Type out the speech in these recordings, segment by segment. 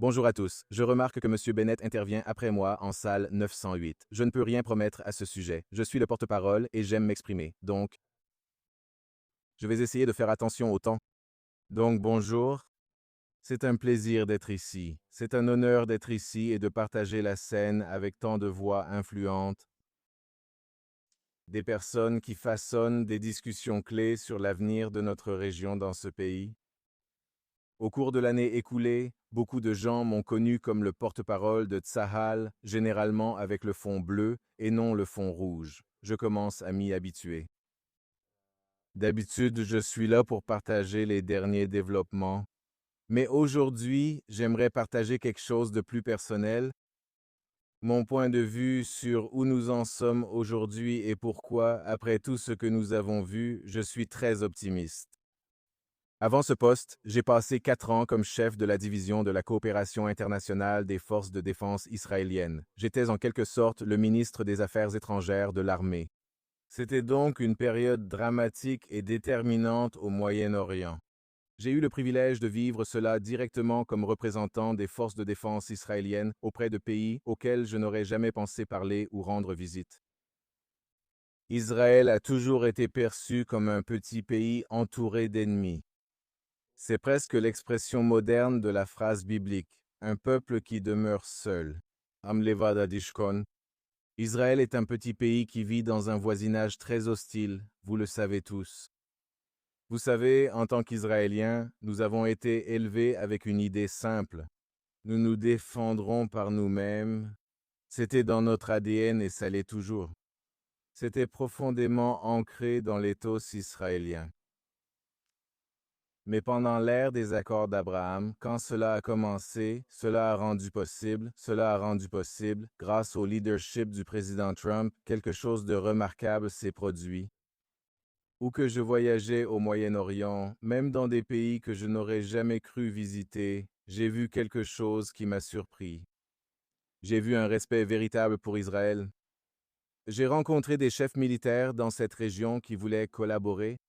Bonjour à tous. Je remarque que M. Bennett intervient après moi en salle 908. Je ne peux rien promettre à ce sujet. Je suis le porte-parole et j'aime m'exprimer. Donc, je vais essayer de faire attention au temps. Donc, bonjour. C'est un plaisir d'être ici. C'est un honneur d'être ici et de partager la scène avec tant de voix influentes, des personnes qui façonnent des discussions clés sur l'avenir de notre région dans ce pays. Au cours de l'année écoulée, beaucoup de gens m'ont connu comme le porte-parole de Tsahal, généralement avec le fond bleu et non le fond rouge. Je commence à m'y habituer. D'habitude, je suis là pour partager les derniers développements. Mais aujourd'hui, j'aimerais partager quelque chose de plus personnel, mon point de vue sur où nous en sommes aujourd'hui et pourquoi, après tout ce que nous avons vu, je suis très optimiste. Avant ce poste, j'ai passé 4 ans comme chef de la division de la coopération internationale des forces de défense israéliennes. J'étais en quelque sorte le ministre des Affaires étrangères de l'armée. C'était donc une période dramatique et déterminante au Moyen-Orient. J'ai eu le privilège de vivre cela directement comme représentant des forces de défense israéliennes auprès de pays auxquels je n'aurais jamais pensé parler ou rendre visite. Israël a toujours été perçu comme un petit pays entouré d'ennemis. C'est presque l'expression moderne de la phrase biblique, un peuple qui demeure seul. Am levad adishkon. Israël est un petit pays qui vit dans un voisinage très hostile, vous le savez tous. Vous savez, en tant qu'Israéliens, nous avons été élevés avec une idée simple. Nous nous défendrons par nous-mêmes. C'était dans notre ADN et ça l'est toujours. C'était profondément ancré dans l'éthos israélien. Mais pendant l'ère des accords d'Abraham, quand cela a commencé, cela a rendu possible, grâce au leadership du président Trump, quelque chose de remarquable s'est produit. Où que je voyageais au Moyen-Orient, même dans des pays que je n'aurais jamais cru visiter, j'ai vu quelque chose qui m'a surpris. J'ai vu un respect véritable pour Israël. J'ai rencontré des chefs militaires dans cette région qui voulaient collaborer,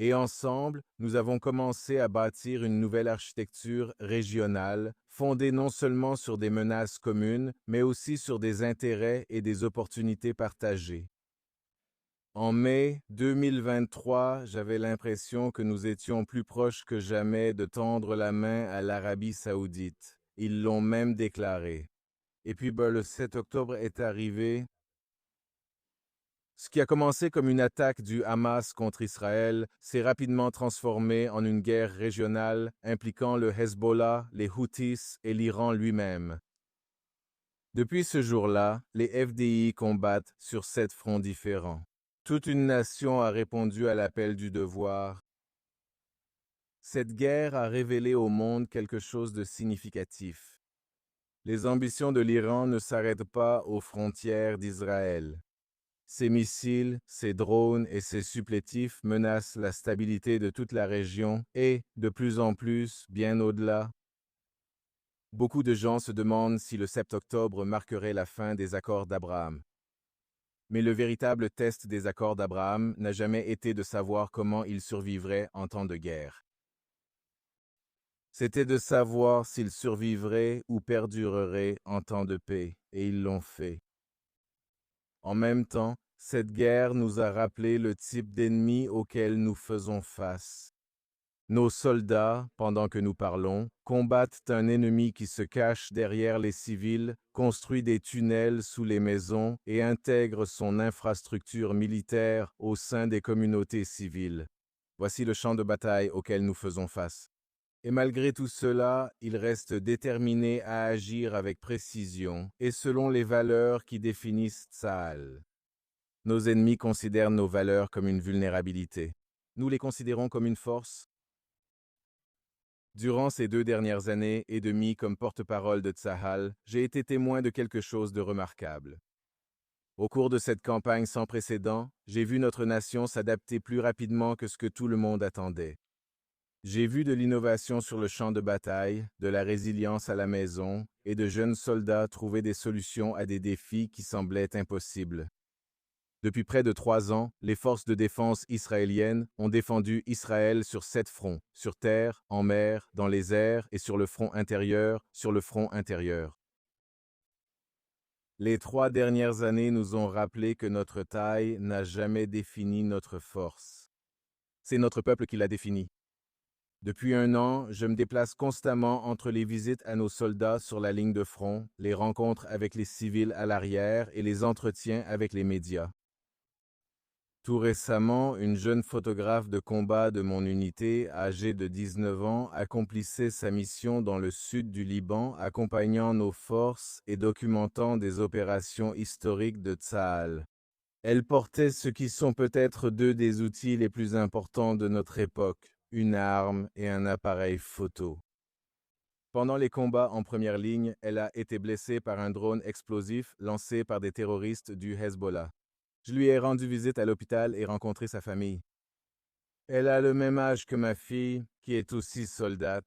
et ensemble, nous avons commencé à bâtir une nouvelle architecture régionale, fondée non seulement sur des menaces communes, mais aussi sur des intérêts et des opportunités partagées. En mai 2023, j'avais l'impression que nous étions plus proches que jamais de tendre la main à l'Arabie saoudite. Ils l'ont même déclaré. Et puis le 7 octobre est arrivé. Ce qui a commencé comme une attaque du Hamas contre Israël s'est rapidement transformé en une guerre régionale impliquant le Hezbollah, les Houthis et l'Iran lui-même. Depuis ce jour-là, les FDI combattent sur 7 fronts différents. Toute une nation a répondu à l'appel du devoir. Cette guerre a révélé au monde quelque chose de significatif. Les ambitions de l'Iran ne s'arrêtent pas aux frontières d'Israël. Ces missiles, ces drones et ces supplétifs menacent la stabilité de toute la région et, de plus en plus, bien au-delà. Beaucoup de gens se demandent si le 7 octobre marquerait la fin des accords d'Abraham. Mais le véritable test des accords d'Abraham n'a jamais été de savoir comment ils survivraient en temps de guerre. C'était de savoir s'ils survivraient ou perdureraient en temps de paix, et ils l'ont fait. En même temps, cette guerre nous a rappelé le type d'ennemi auquel nous faisons face. Nos soldats, pendant que nous parlons, combattent un ennemi qui se cache derrière les civils, construit des tunnels sous les maisons et intègre son infrastructure militaire au sein des communautés civiles. Voici le champ de bataille auquel nous faisons face. Et malgré tout cela, il reste déterminé à agir avec précision et selon les valeurs qui définissent Tsahal. Nos ennemis considèrent nos valeurs comme une vulnérabilité. Nous les considérons comme une force. Durant ces 2 dernières années et demie comme porte-parole de Tsahal, j'ai été témoin de quelque chose de remarquable. Au cours de cette campagne sans précédent, j'ai vu notre nation s'adapter plus rapidement que ce que tout le monde attendait. J'ai vu de l'innovation sur le champ de bataille, de la résilience à la maison, et de jeunes soldats trouver des solutions à des défis qui semblaient impossibles. Depuis près de 3 ans, les forces de défense israéliennes ont défendu Israël sur 7 fronts, sur terre, en mer, dans les airs et sur le front intérieur, Les 3 dernières années nous ont rappelé que notre taille n'a jamais défini notre force. C'est notre peuple qui l'a définie. Depuis 1 an, je me déplace constamment entre les visites à nos soldats sur la ligne de front, les rencontres avec les civils à l'arrière et les entretiens avec les médias. Tout récemment, une jeune photographe de combat de mon unité, âgée de 19 ans, accomplissait sa mission dans le sud du Liban, accompagnant nos forces et documentant des opérations historiques de Tsahal. Elle portait ce qui sont peut-être 2 des outils les plus importants de notre époque, une arme et un appareil photo. Pendant les combats en première ligne, elle a été blessée par un drone explosif lancé par des terroristes du Hezbollah. Je lui ai rendu visite à l'hôpital et rencontré sa famille. Elle a le même âge que ma fille, qui est aussi soldate.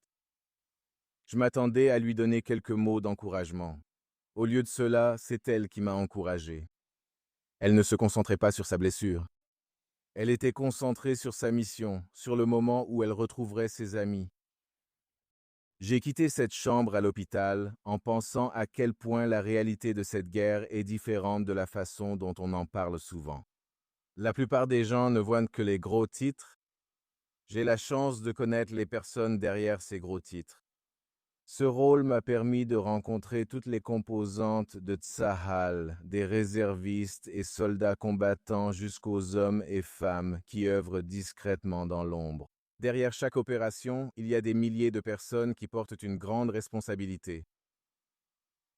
Je m'attendais à lui donner quelques mots d'encouragement. Au lieu de cela, c'est elle qui m'a encouragé. Elle ne se concentrait pas sur sa blessure. Elle était concentrée sur sa mission, sur le moment où elle retrouverait ses amis. J'ai quitté cette chambre à l'hôpital en pensant à quel point la réalité de cette guerre est différente de la façon dont on en parle souvent. La plupart des gens ne voient que les gros titres. J'ai la chance de connaître les personnes derrière ces gros titres. Ce rôle m'a permis de rencontrer toutes les composantes de Tsahal, des réservistes et soldats combattants jusqu'aux hommes et femmes qui œuvrent discrètement dans l'ombre. Derrière chaque opération, il y a des milliers de personnes qui portent une grande responsabilité.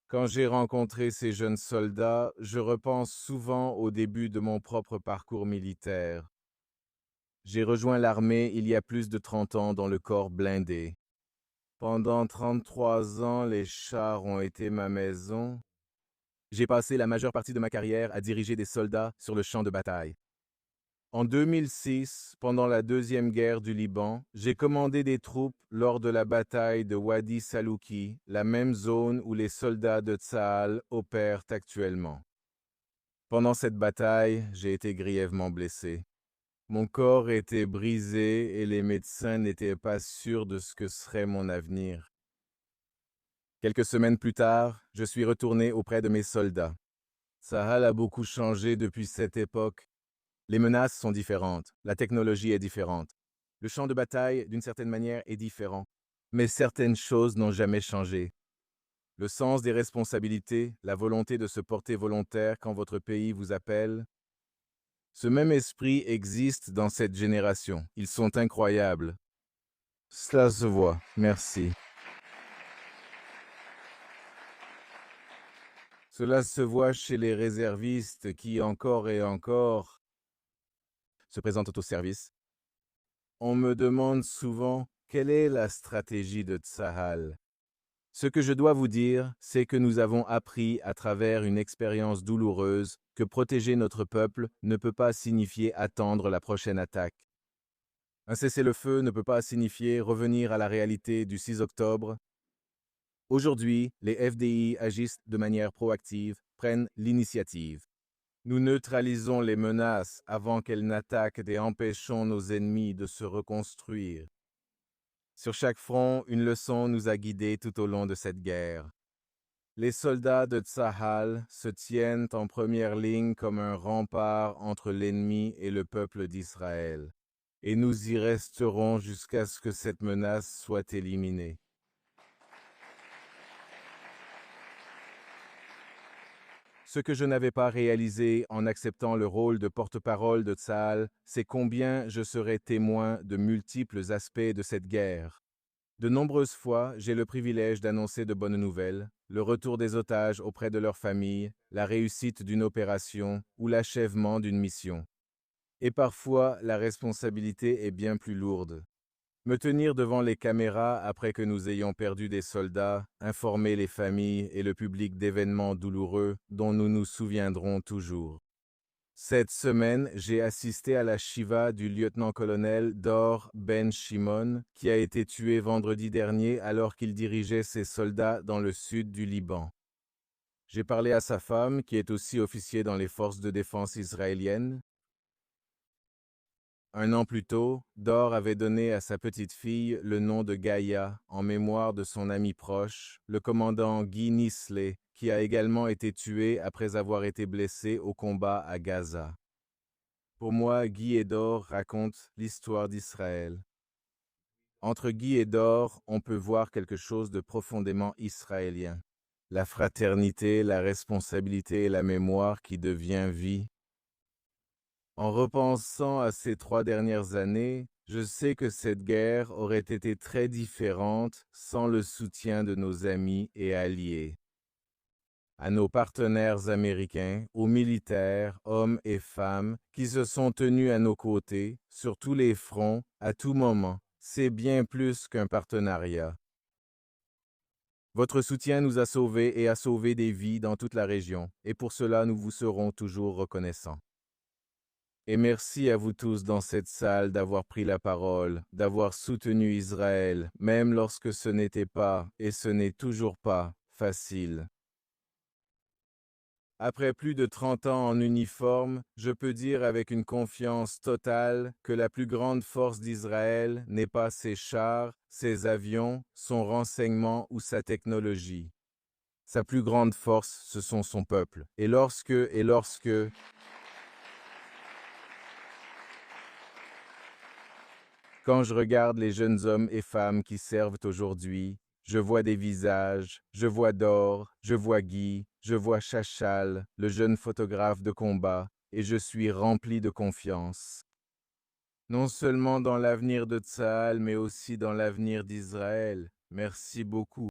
Quand j'ai rencontré ces jeunes soldats, je repense souvent au début de mon propre parcours militaire. J'ai rejoint l'armée il y a plus de 30 ans dans le corps blindé. Pendant 33 ans, les chars ont été ma maison. J'ai passé la majeure partie de ma carrière à diriger des soldats sur le champ de bataille. En 2006, pendant la Deuxième Guerre du Liban, j'ai commandé des troupes lors de la bataille de Wadi Salouki, la même zone où les soldats de Tsahal opèrent actuellement. Pendant cette bataille, j'ai été grièvement blessé. Mon corps était brisé et les médecins n'étaient pas sûrs de ce que serait mon avenir. Quelques semaines plus tard, je suis retourné auprès de mes soldats. Tsahal a beaucoup changé depuis cette époque. Les menaces sont différentes, la technologie est différente. Le champ de bataille, d'une certaine manière, est différent. Mais certaines choses n'ont jamais changé. Le sens des responsabilités, la volonté de se porter volontaire quand votre pays vous appelle. Ce même esprit existe dans cette génération. Ils sont incroyables. Cela se voit. Merci. Cela se voit chez les réservistes qui, encore et encore, se présentent au service. On me demande souvent quelle est la stratégie de Tsahal. Ce que je dois vous dire, c'est que nous avons appris à travers une expérience douloureuse que protéger notre peuple ne peut pas signifier attendre la prochaine attaque. Un cessez-le-feu ne peut pas signifier revenir à la réalité du 6 octobre. Aujourd'hui, les FDI agissent de manière proactive, prennent l'initiative. Nous neutralisons les menaces avant qu'elles n'attaquent et empêchons nos ennemis de se reconstruire. Sur chaque front, une leçon nous a guidés tout au long de cette guerre. Les soldats de Tsahal se tiennent en première ligne comme un rempart entre l'ennemi et le peuple d'Israël. Et nous y resterons jusqu'à ce que cette menace soit éliminée. Ce que je n'avais pas réalisé en acceptant le rôle de porte-parole de Tsahal, c'est combien je serais témoin de multiples aspects de cette guerre. De nombreuses fois, j'ai le privilège d'annoncer de bonnes nouvelles, le retour des otages auprès de leurs familles, la réussite d'une opération ou l'achèvement d'une mission. Et parfois, la responsabilité est bien plus lourde. Me tenir devant les caméras après que nous ayons perdu des soldats, informer les familles et le public d'événements douloureux dont nous nous souviendrons toujours. Cette semaine, j'ai assisté à la Shiva du lieutenant-colonel Dor Ben Shimon, qui a été tué vendredi dernier alors qu'il dirigeait ses soldats dans le sud du Liban. J'ai parlé à sa femme, qui est aussi officier dans les forces de défense israéliennes. Un an plus tôt, Dor avait donné à sa petite fille le nom de Gaïa en mémoire de son ami proche, le commandant Guy Nisley, qui a également été tué après avoir été blessé au combat à Gaza. Pour moi, Guy et Dor racontent l'histoire d'Israël. Entre Guy et Dor, on peut voir quelque chose de profondément israélien. La fraternité, la responsabilité et la mémoire qui devient vie. En repensant à ces 3 dernières années, je sais que cette guerre aurait été très différente sans le soutien de nos amis et alliés. À nos partenaires américains, aux militaires, hommes et femmes, qui se sont tenus à nos côtés, sur tous les fronts, à tout moment, c'est bien plus qu'un partenariat. Votre soutien nous a sauvés et a sauvé des vies dans toute la région, et pour cela nous vous serons toujours reconnaissants. Et merci à vous tous dans cette salle d'avoir pris la parole, d'avoir soutenu Israël, même lorsque ce n'était pas, et ce n'est toujours pas, facile. Après plus de 30 ans en uniforme, je peux dire avec une confiance totale que la plus grande force d'Israël n'est pas ses chars, ses avions, son renseignement ou sa technologie. Sa plus grande force, ce sont son peuple. Et lorsque Quand je regarde les jeunes hommes et femmes qui servent aujourd'hui, je vois des visages, je vois Dor, je vois Guy, je vois Chachal, le jeune photographe de combat, et je suis rempli de confiance. Non seulement dans l'avenir de Tsahal, mais aussi dans l'avenir d'Israël. Merci beaucoup.